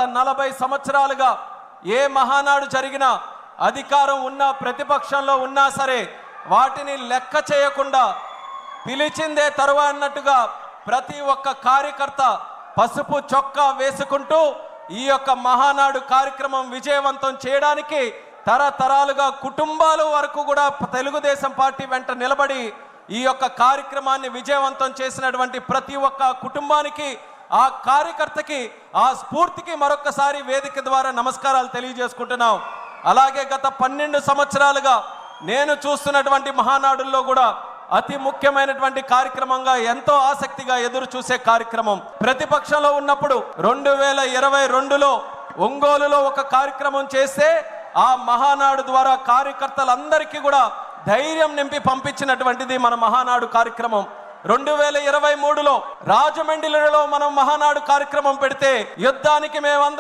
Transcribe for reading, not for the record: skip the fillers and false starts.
40 సంవత్సరాలుగా ఏ మహానాడు జరిగినా అధికారం ఉన్నా ప్రతిపక్షంలో ఉన్నా సరే వాటిని లెక్క చేయకుండా పిలిచిందే తరువా అన్నట్టుగా ప్రతి ఒక్క కార్యకర్త పసుపు చొక్కా వేసుకుంటూ ఈ యొక్క మహానాడు కార్యక్రమం విజయవంతం చేయడానికి తరతరాలుగా కుటుంబాల వరకు కూడా తెలుగుదేశం పార్టీ వెంట నిలబడి ఈ యొక్క కార్యక్రమాన్ని విజయవంతం చేసినటువంటి ప్రతి ఒక్క కుటుంబానికి ఆ కార్యకర్తకి ఆ స్ఫూర్తికి మరొకసారి వేదిక ద్వారా నమస్కారాలు తెలియజేసుకుంటున్నాం. అలాగే గత 12 సంవత్సరాలుగా నేను చూస్తున్నటువంటి మహానాడుల్లో కూడా అతి ముఖ్యమైనటువంటి కార్యక్రమంగా ఎంతో ఆసక్తిగా ఎదురు చూసే కార్యక్రమం ప్రతిపక్షంలో ఉన్నప్పుడు 2022లో ఒంగోలులో ఒక కార్యక్రమం చేస్తే ఆ మహానాడు ద్వారా కార్యకర్తలందరికీ కూడా ధైర్యం నింపి పంపించినటువంటిది మన మహానాడు కార్యక్రమం. 2023లో రాజమండ్రిలో మనం మహానాడు కార్యక్రమం పెడితే యుద్ధానికి మేమందరం